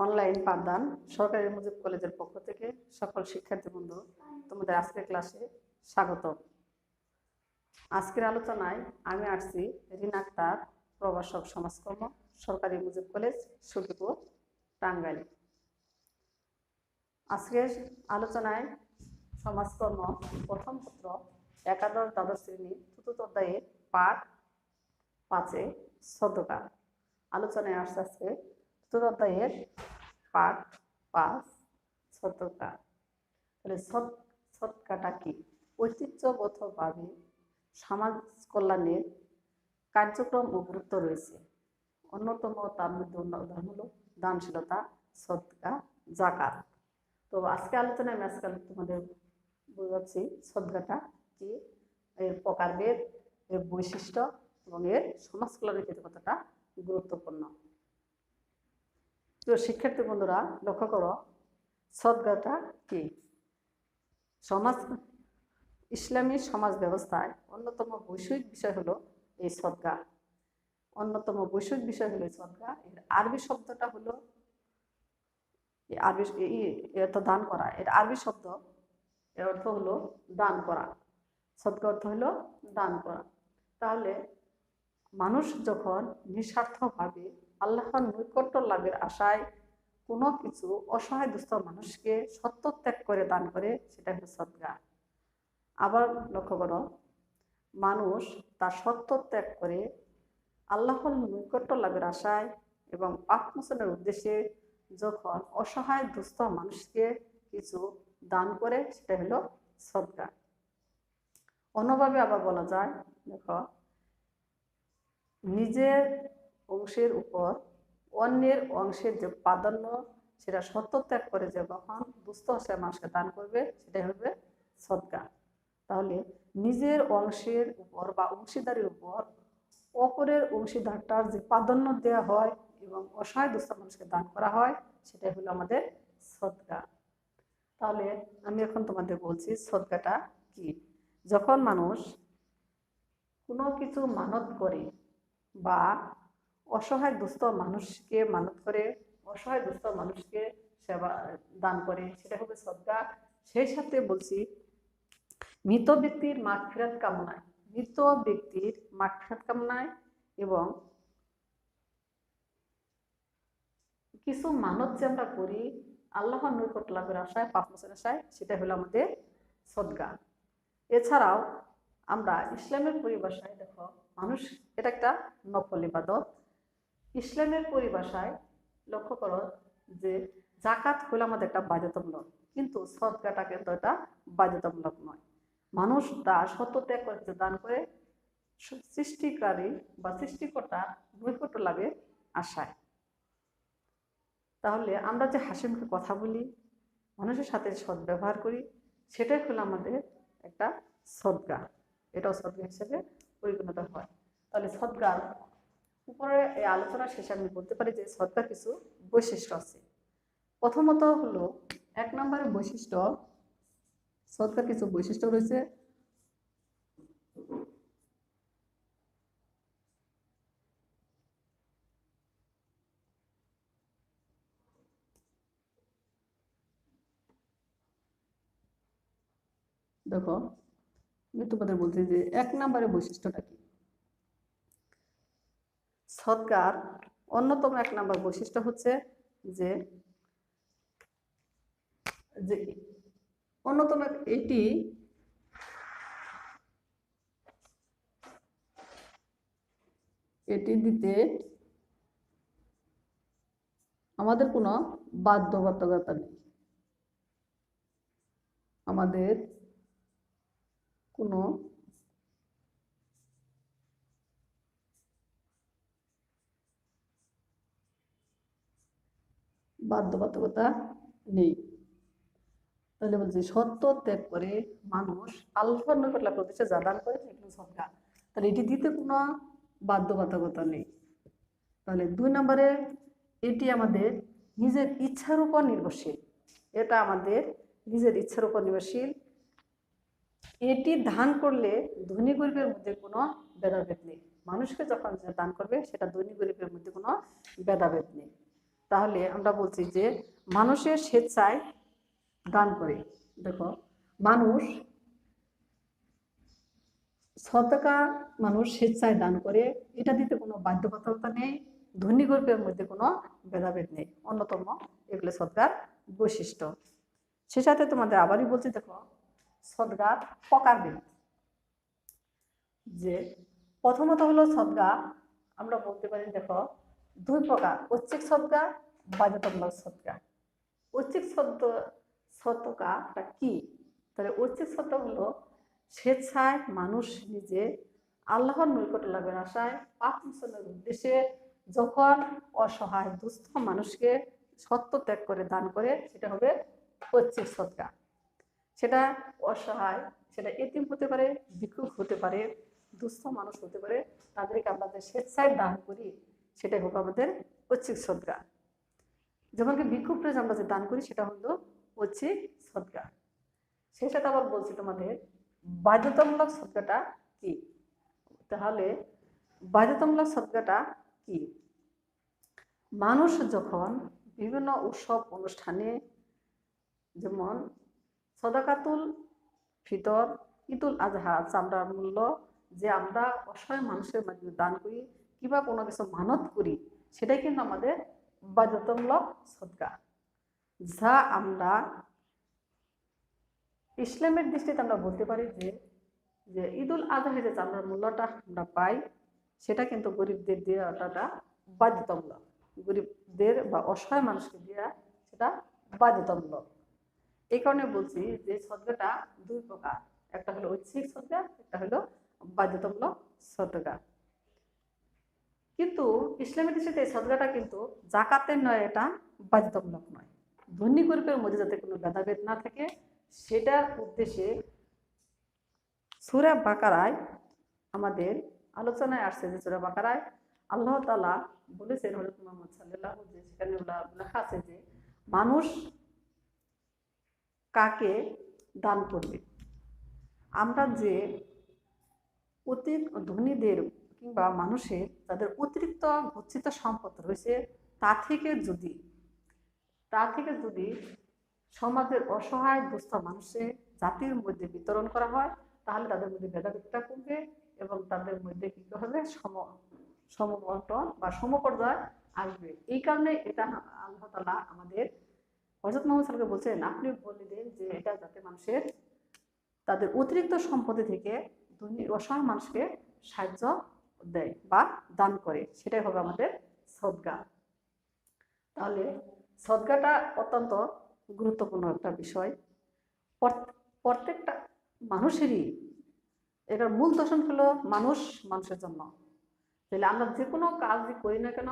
Online পাঠদান সরকারি মুজিব কলেজের পক্ষ থেকে সকল শিক্ষার্থী বন্ধু তোমাদের আজকের ক্লাসে স্বাগত। আজকের আলোচনায় আমি আসছি রিনা আক্তার, প্রভাষক সমাজকর্ম, সরকারি মুজিব কলেজ, সখীপুর, টাঙ্গাইল। আজকের আলোচনায় সমাজকর্ম প্রথম পত্র একাদশ দ্বাদশ শ্রেণী চতুর্থ অধ্যায়ের পাঠ 5 সদকা আলোচনায় আসছে। আজকে চতুর্থ অধ্যায়ের পাঠ 5 সদকা। তাহলে সদকাটা কি? ঐতিহ্যগতভাবে সমাজ কল্যাণের কার্যক্রম ও গুরুত্ব রয়েছে। অন্যতম তার মধ্যে উদাহরণ হলো দানশীলতা, সদকা, জাকাত। তো আজকে আলোচনায় আমি আজকাল তোমাদের বোঝাচ্ছি সদকাটা কি, এর প্রকারভেদ, এর বৈশিষ্ট্য এবং এর সমাজ কল্যাণের ক্ষেত্রে কতটা গুরুত্বপূর্ণ। তো শিক্ষার্থী বন্ধুরা লক্ষ্য করো, সদকাটা কি? ইসলামী সমাজ ব্যবস্থায় অন্যতম বৈষয়িক বিষয় হলো এই সদকা। অন্যতম বৈষয়িক বিষয় হলো এই সদকা। এর আরবি শব্দটা হলো দান করা। এর আরবি শব্দ এর অর্থ হলো দান করা। সদকা অর্থ হলো দান করা। তাহলে মানুষ যখন নিঃস্বার্থভাবে আল্লাহর নৈকট্য লাভের আশায় কোনো কিছু অসহায় দুস্থ মানুষকে সত্য ত্যাগ করে দান করে, সেটা হলো সদকা। আবার লক্ষ্য করো, মানুষ তার সত্য ত্যাগ করে আল্লাহর নৈকট্য লাভের আশায় এবং পাপ মোচনের উদ্দেশ্যে যখন অসহায় দুস্থ মানুষকে কিছু দান করে, সেটা হলো সদকা। অন্যভাবে আবার বলা যায়, দেখো, নিজের অংশের উপর অন্যের অংশের যে প্রাধান্য, সেটা সত্য ত্যাগ করে যে যখন দুস্থ সে মানুষকে দান করবে, সেটাই হবে সদকা। তাহলে নিজের অংশের উপর বা অংশীদারের উপর অপরের অংশীদারটার যে প্রাধান্য দেওয়া হয় এবং অসহায় দুস্থ মানুষকে দান করা হয়, সেটাই হলো আমাদের সদকা। তাহলে আমি এখন তোমাদের বলছি সদকাটা কি। যখন মানুষ কোনো কিছু মানত করে বা অসহায় দুস্থ মানুষকে মানত করে, অসহায় দুস্থ মানুষকে সেবা দান করে, সেটা হবে সদকা। সেই সাথে বলছি মৃত ব্যক্তির মাগফিরাত কামনায়, মৃত ব্যক্তির মাগফিরাত কামনায় এবং কিছু মানত যে আমরা করি আল্লাহর নৈকট্য লাভের আশায়, পাপ মোচনের আশায়, সেটা হলো আমাদের সদকা। এছাড়াও আমরা ইসলামের পরিভাষায় দেখো, মানুষ এটা একটা নফল ইবাদত। ইসলামের পরিভাষায় লক্ষ্য করো যে জাকাত হলো আমাদের একটা বাধ্যতামূলক, কিন্তু সদকাটা কিন্তু এটা বাধ্যতামূলক নয়। মানুষ তার সত্য ত্যাগ করে দান করে সৃষ্টিকারী বা সৃষ্টিকর্তা নৈকট্য লাভের আশায়। তাহলে আমরা যে হাসি মুখে কথা বলি, মানুষের সাথে সদ্ব্যবহার করি, সেটাই হলো আমাদের একটা সদকা। এটাও সদকা হিসেবে পরিগণিত হয়। তাহলে সদকার উপরে এই আলোচনা শেষে আমি বলতে পারি যে সদকার কিছু বৈশিষ্ট্য আছে। প্রথমত হলো 1 নম্বরের বৈশিষ্ট্য, সদকার কিছু বৈশিষ্ট্য রয়েছে। দেখো, আমি তোমাদের বলছি যে 1 নম্বরের বৈশিষ্ট্যটা কি। সদকার অন্যতম 1 নম্বর বৈশিষ্ট্য হচ্ছে যে অন্যতম এটি দিতে আমাদের কোনো বাধ্যবাধকতা নেই। আমাদের কোনো বাধ্যবাধকতা নেই। তাহলে বলছি সত্য ত্যাগ করে মানুষ আল্লাহর নৈকট্য লাভের উদ্দেশ্যে যা দান করে, সেগুলো সদকা। তাহলে এটি দিতে কোনো বাধ্যবাধকতা নেই। তাহলে 2 নম্বরে এটি আমাদের নিজের ইচ্ছার উপর নির্ভরশীল। এটা আমাদের নিজের ইচ্ছার উপর নির্ভরশীল। এটি দান করলে ধনী গরিবের মধ্যে কোনো ভেদাভেদ নেই। মানুষকে যখন দান করবে, সেটা ধনী গরিবের মধ্যে কোনো ভেদাভেদ নেই। তাহলে আমরা বলছি যে মানুষের স্বেচ্ছায় দান করে। দেখো, মানুষ সদকা মানুষ স্বেচ্ছায় দান করে, এটা দিতে কোনো বাধ্যবাধকতা নেই, ধনী গরিবের মধ্যে কোনো ভেদাভেদ নেই, অন্যতম এগুলো সদকার বৈশিষ্ট্য। সে সাথে তোমাদের আবারই বলছি, দেখো সদকার প্রকারভেদ। যে প্রথমত হলো সদকা, আমরা বলতে পারি দেখো দুই প্রকার, ঐচ্ছিক সদকা, বাধ্যতামূলক সদকা। ঐচ্ছিক সদকাটা কি? তাহলে ঐচ্ছিক সদকা হলো স্বেচ্ছায় মানুষ নিজে আল্লাহর নৈকট্য লাভের আশায় পাপ মোচনের উদ্দেশ্যে যখন অসহায় দুস্থ মানুষকে সত্য ত্যাগ করে দান করে, সেটা হবে ঐচ্ছিক সদকা। সেটা অসহায়, সেটা এতিম হতে পারে, ভিক্ষুক হতে পারে, দুস্থ মানুষ হতে পারে, তাদেরকে আমরা যে স্বেচ্ছায় দান করি সেটাই হোক আমাদের ঐচ্ছিক সদকা। যেমন কি ভিক্ষুকরা আমরা যে দান করি সেটা হলো ঐচ্ছিক সদকা। সেই সাথে আবার বলছি তোমাদের বাধ্যতামূলক সদকাটা কি। তাহলে বাধ্যতামূলক সদকাটা কি? মানুষ যখন বিভিন্ন উৎসব অনুষ্ঠানে, যেমন সদাকাতুল ফিতর, ঈদুল আজহা, চামড়ার মূল্য যে আমরা অসহায় মানুষের মাধ্যমে দান করি কিংবা কোনো কিছু মানত করি, সেটাই কিন্তু আমাদের বাধ্যতামূলক সদকা। যা আমরা ইসলামের দৃষ্টিতে আমরা বলতে পারি যে যে ঈদুল আজহায় যে চামড়ার মূল্যটা আমরা পাই, সেটা কিন্তু গরিবদের দেওয়াটা বাধ্যতামূলক। গরিবদের বা অসহায় মানুষকে দেওয়া সেটা বাধ্যতামূলক। এই কারণে বলছি যে সদকাটা দুই প্রকার, একটা হলো ঐচ্ছিক সদকা, একটা হলো বাধ্যতামূলক সদকা। কিন্তু ইসলামের দৃষ্টিতে এই সদকাটা কিন্তু জাকাতের নয়, এটা বাধ্যতামূলক নয়। ধনী গরিবের মধ্যে যাতে কোনো ভেদাভেদ না থাকে সেটার উদ্দেশ্যে সূরা বাকারায় আমাদের আলোচনায় আসছে যে সূরা বাকারায় আল্লাহ তাআলা বলেছেন হযরত মুহাম্মদ সাল্লাল্লাহু আলাইহি ওয়াসাল্লাম, সেখানে লেখা আছে যে মানুষ কাকে দান করবে। আমরা যে অতি ধনীদের কিংবা মানুষের যাদের অতিরিক্ত গচ্ছিত সম্পদ রয়েছে তা থেকে যদি সমাজের অসহায় দুস্থ মানুষের জাতির মধ্যে বিতরণ করা হয়, তাহলে তাদের মধ্যে ভেদাভেদটা কমবে এবং তাদের মধ্যে কি হবে, সমবন্টন বা সমপর্যায় আসবে। এই কারণে এটা আল্লাহ তাআলা আমাদের হযরত মুহাম্মদ সাল্লাল্লাহু আলাইহি ওয়াসাল্লামকে বলছেন, আপনি বলে দিন যে এটা যাতে মানুষের তাদের অতিরিক্ত সম্পত্তি থেকে ধনী অসহায় মানুষকে সাহায্য দেয় বা দান করে, সেটাই হবে আমাদের সদকা। তাহলে সদকাটা অত্যন্ত গুরুত্বপূর্ণ একটা বিষয়। প্রত্যেকটা মানুষেরই এটার মূল দর্শন হলো মানুষ মানুষের জন্য। তাহলে আমরা যে কোনো কাজই করি না কেন,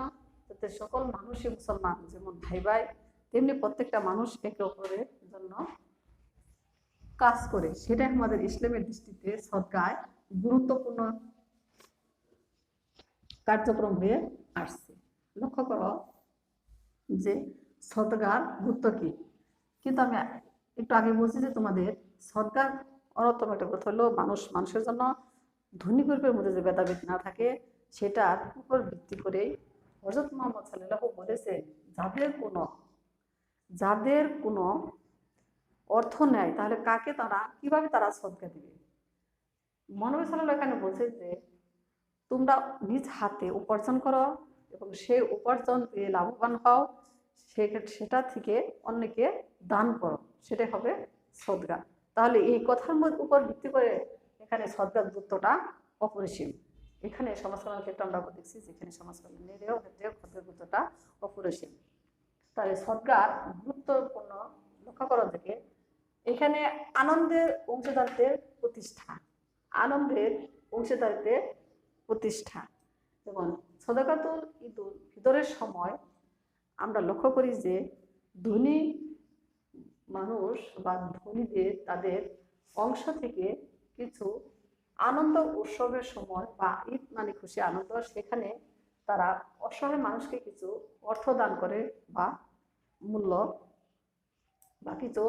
যাতে সকল মানুষই মুসলমান যেমন ভাই ভাই, তেমনি প্রত্যেকটা মানুষ একে অপরের জন্য কাজ করে, সেটাই আমাদের ইসলামের দৃষ্টিতে সদকায় গুরুত্বপূর্ণ কার্যক্রম হয়ে আসছে। লক্ষ্য করো যে সদকার গুরুত্ব কি। কিন্তু আমি একটু আগে বলছি যে তোমাদের সদকার অন্যতম একটা কথা হলো মানুষ মানুষের জন্য, ধনী গরিবের মধ্যে যে ভেদাভেদ না থাকে সেটার উপর ভিত্তি করেই হযরত মুহাম্মদ সাল্লাল্লাহু আলাইহি ওয়াসাল্লাম বলেছেন, যাদের কোনো অর্থ নেয় তাহলে কিভাবে তারা সদকা দিবে। মহানবী সাল্লাল্লাহু আলাইহি ওয়াসাল্লাম এখানে বলছে যে তোমরা নিজ হাতে উপার্জন করো এবং সেই উপার্জন পেয়ে লাভবান হও, সেটা থেকে অন্যকে দান করো, সেটাই হবে সদকা। তাহলে এই কথার উপর ভিত্তি করে এখানে সদকার গুরুত্বটা অপরিসীম। এখানে সমাজ কল্যাণের ক্ষেত্রে আমরা দেখছি যেখানে সমাজ কল্যাণের ক্ষেত্রে সদকার গুরুত্বটা অপরিসীম। তাহলে সদকার গুরুত্বপূর্ণ লক্ষ্য করা থেকে এখানে আনন্দের অংশীদারিত্বের প্রতিষ্ঠা। যেমন সদাকাতুল ঈদুল ফিতরের সময় আমরা লক্ষ্য করি যে ধনী মানুষ বা ধনীদের তাদের অংশ থেকে কিছু আনন্দ উৎসবের সময় বা ঈদ মানে খুশি আনন্দ, সেখানে তারা অসহায় মানুষকে কিছু অর্থ দান করে বা কিছু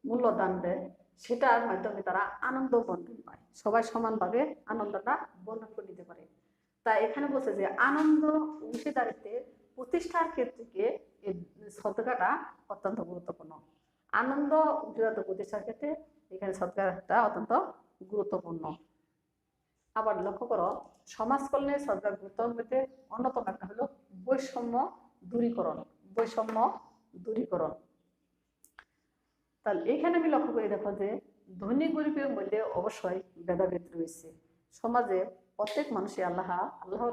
মূল্য দান দেয়, সেটার মাধ্যমে তারা আনন্দ বন্টন পায়, সবাই সমানভাবে আনন্দটা বন্টন করে নিতে পারে। তাই এখানে বলছে যে আনন্দ অংশীদারিত্বের প্রতিষ্ঠার ক্ষেত্রে এই সদকাটা অত্যন্ত গুরুত্বপূর্ণ। আনন্দ প্রতিষ্ঠার ক্ষেত্রে এখানে সদকাটা অত্যন্ত গুরুত্বপূর্ণ। আবার লক্ষ্য করো, সমাজ কল্যাণে সদকার গুরুত্বের মধ্যে অন্যতম একটা হলো বৈষম্য দূরীকরণ। বৈষম্য দূরীকরণ। তাহলে এখানে আমি লক্ষ্য করে দেখো যে ধনী গরিবের মধ্যে অবশ্যই ভেদাভেদ রয়েছে। সমাজে প্রত্যেক মানুষই আল্লাহ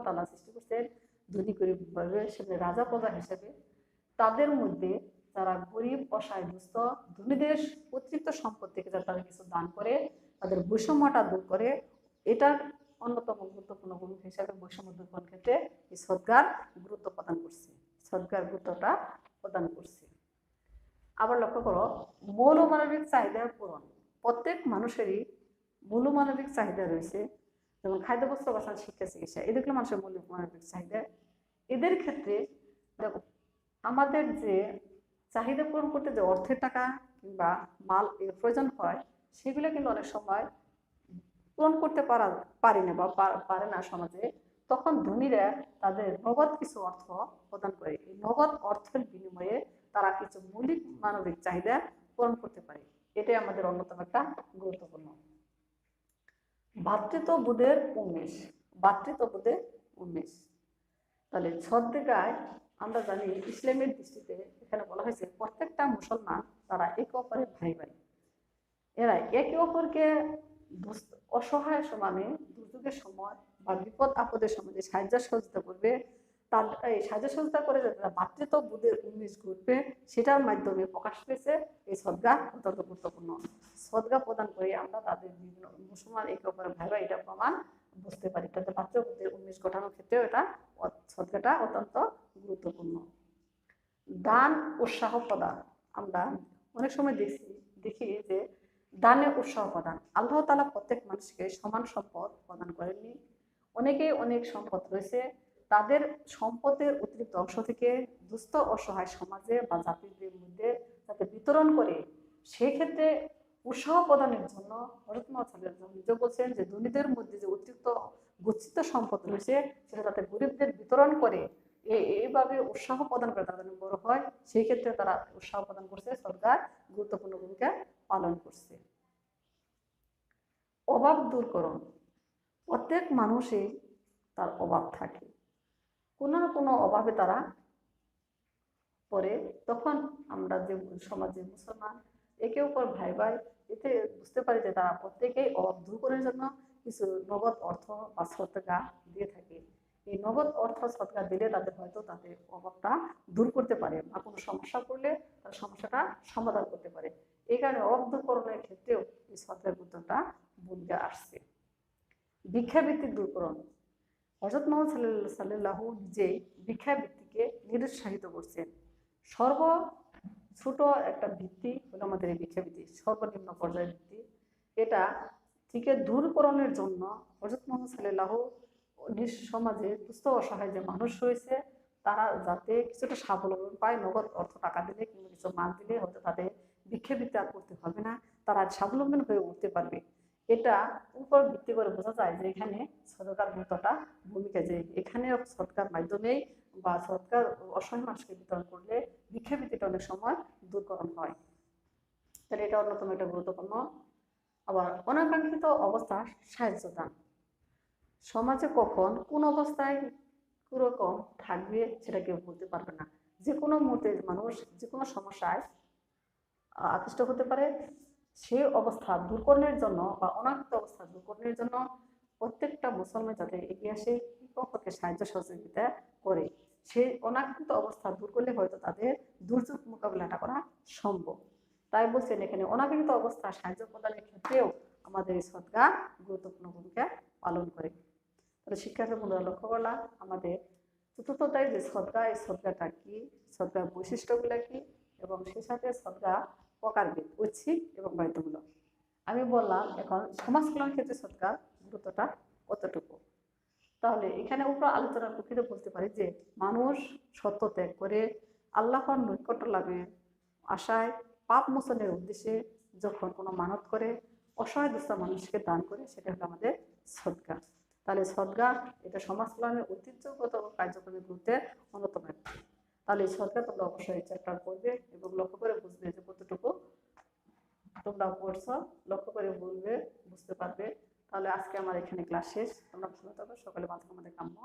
তাআলা সৃষ্টি করছেন ধনী গরিব ভাবে, রাজা প্রজা হিসেবে। তাদের মধ্যে যারা গরিব অসহায় দুস্থ ধনীদের অতিরিক্ত সম্পদ থেকে যারা তারা কিছু দান করে তাদের বৈষম্যটা দূর করে, এটার অন্যতম গুরুত্বপূর্ণ ভূমিকা হিসাবে বৈষম্য দূরীকরণ ক্ষেত্রে এই সদকার গুরুত্ব প্রদান করছে, সদকার গুরুত্বটা প্রদান করছে। আবার লক্ষ্য করো, মৌলমানবিক চাহিদা পূরণ। প্রত্যেক মানুষেরই মৌলমানবিক চাহিদা রয়েছে, যেমন খাদ্য, বস্ত্র, বাসন, শিক্ষা, চিকিৎসা, এগুলো মানুষের মৌলমানবিক চাহিদা। এদের ক্ষেত্রে দেখো, আমাদের যে চাহিদা পূরণ করতে যে অর্থের টাকা কিংবা মাল এর প্রয়োজন হয়, সেগুলো কিন্তু অনেক সময় পূরণ করতে পারি না বা পারে না সমাজে। তখন ধনীরা তাদের নগদ কিছু অর্থ প্রদান করে। এই নগদ অর্থের বিনিময়ে তারা কিছু মৌলিক মানবিক চাহিদা পূরণ করতে পারে। এটাই আমাদের অন্যতম একটা গুরুত্বপূর্ণ। ভ্রাতৃত্ববোধের উন্মেষ। ভ্রাতৃত্ববোধের উন্মেষ। তাহলে সদকায় আমরা জানি ইসলামের দৃষ্টিতে এখানে বলা হয়েছে প্রত্যেকটা মুসলমান তারা একে অপরের ভাই ভাই। এরা একে অপরকে অসহায় সমানে দুর্যোগের সময় বা বিপদ আপদের সময় যে সাহায্য সহযোগিতা করবে, তার এই সাহায্য সহযোগিতা করে যারা ভ্রাতৃত্ববোধের উন্মেষ ঘটবে, সেটার মাধ্যমে প্রকাশ পেয়েছে এই সদকা অত্যন্ত গুরুত্বপূর্ণ। সদকা প্রদান করে আমরা তাদের বিভিন্ন মুসলমান একে অপরের ভাই ভাই এটা প্রমাণ বুঝতে পারি। তাদের ভ্রাতৃত্ববোধের উন্মেষ ঘটানোর ক্ষেত্রেও এটা সদকাটা অত্যন্ত গুরুত্বপূর্ণ। দান উৎসাহ প্রদান। আমরা অনেক সময় দেখি যে দানে উৎসাহ প্রদান। আল্লাহ তাআলা প্রত্যেক মানুষকে সমান সম্পদ প্রদান করেননি। অনেকেই অনেক সম্পদ রয়েছে, তাদের সম্পদের অতিরিক্ত অংশ থেকে দুস্থ অসহায় সমাজে বা জাতিদের মধ্যে যাতে বিতরণ করে, সেই ক্ষেত্রে উৎসাহ প্রদানের জন্য হযরত মুহাম্মদ সাল্লাল্লাহু আলাইহি ওয়াসাল্লাম নিজে বলছেন যে ধনীদের মধ্যে যে অতিরিক্ত গচ্ছিত সম্পদ রয়েছে সেটা যাতে গরিবদের বিতরণ করে, এইভাবে উৎসাহ প্রদান করে তারা যেন বড় হয়, সেই ক্ষেত্রে তারা উৎসাহ প্রদান করছে, সরকার গুরুত্বপূর্ণ ভূমিকা পালন করছে। অভাব দূরকরণ। প্রত্যেক মানুষই তার অভাব থাকে, কোনো না কোনো অভাবে তারা পড়ে। তখন আমরা যে সমাজে মুসলমান একে অপর ভাই ভাই, এতে বুঝতে পারি যে তারা প্রত্যেকেই অভাব দূর করার জন্য কিছু নগদ অর্থ বা সদকা দিয়ে থাকে। এই নগদ অর্থ সদকা দিলে তাদের হয়তো তাদের অভাবটা দূর করতে পারে বা কোনো সমস্যা পড়লে তার সমস্যাটা সমাধান করতে পারে। এই কারণে অভাব দূরকরণের ক্ষেত্রেও এই সদকার গুরুত্বটা ভূমিকা আসছে। ভিক্ষাবৃত্তি দূরকরণ। হযরত মুহাম্মদ সাল্লাল্লাহু নিজেই ভিক্ষাবৃত্তিকে নিরুৎসাহিত করছেন। সর্ব ছোট একটা ভিত্তি হলো আমাদের এই ভিক্ষাবৃত্তি, সর্বনিম্ন পর্যায়ের ভিত্তি। এটা থেকে দূরকরণের জন্য হযরত মুহাম্মদ সাল্লাল্লাহু নিজ সমাজে দুস্থ অসহায় যে মানুষ রয়েছে তারা যাতে কিছুটা স্বাবলম্বন পায়, নগদ অর্থ টাকা দিলে কিংবা কিছু মাল দিলে হয়তো তাদের ভিক্ষাবৃত্তি আর করতে হবে না, তারা স্বাবলম্বন হয়ে উঠতে পারবে। এটা উপর ভিত্তি করে বোঝা যায় যে এখানে সদকার গুরুত্বটা ভূমিকা, যে এখানে সদকার মাধ্যমেই বা সদকার অসহায় মানুষকে বিতরণ করলে ভিক্ষাবৃত্তিটা অনেক সময় দূরকরণ হয়। তাহলে এটা অন্যতম একটা গুরুত্বপূর্ণ। আবার অনাকাঙ্ক্ষিত অবস্থা সাহায্য দান। সমাজে কখন কোন অবস্থায় কিরকম থাকবে সেটা কেউ বলতে পারবে না। যে কোনো মুহূর্তে মানুষ যে কোনো সমস্যায় আকৃষ্ট হতে পারে। সেই অবস্থা দূরকরণের জন্য বা অনাকাঙ্ক্ষিত অবস্থা দূরকরণের জন্য প্রত্যেকটা মুসলমান যাতে এগিয়ে আসে, অপরকে সাহায্য সহযোগিতা করে, সেই অনাকাঙ্ক্ষিত অবস্থা দূর করলে হয়তো তাদের দুর্যোগ মোকাবিলাটা করা সম্ভব। তাই বলছেন এখানে অনাকাঙ্ক্ষিত অবস্থা সাহায্য প্রদানের ক্ষেত্রেও আমাদের এই সদকা গুরুত্বপূর্ণ ভূমিকা পালন করে। তাহলে শিক্ষার্থী বন্ধুরা লক্ষ্য করলাম আমাদের চতুর্থতায় যে সদকা, এই সদকাটা কি, সদকার বৈশিষ্ট্যগুলো কি, এবং সেই সাথে সদকা প্রকারভেদ, ঐচ্ছিক এবং বাধ্যতামূলক। আমি বললাম এখন সমাজ কল্যাণ ক্ষেত্রে সদকার গুরুত্বটা কতটুকু। তাহলে এখানে উপর আলোচনার প্রকৃত বলতে পারি যে মানুষ সত্য ত্যাগ করে আল্লাহর নৈকট্য লাভের আশায় পাপ মোচনের উদ্দেশ্যে যখন কোনো মানত করে, অসহায় দুস্থ মানুষকে দান করে, সেটা হলো আমাদের সদকা। তাহলে সদকা এটা সমাজ কল্যাণের ঐতিহ্যগত কার্যক্রমের গুরুত্বের অন্যতম একটি। তাহলে এই সদকা তোমরা অবশ্যই চ্যাপ্টার করবে এবং লক্ষ্য করে বুঝবে যে কতটুকু তোমরা পড়ছো, লক্ষ্য করে বলবে, বুঝতে পারবে। তাহলে আজকে আমার এখানে ক্লাস শেষ। তোমরা ভালো থাকো, সকলে ভালো থাকো, আমাদের কাম্য।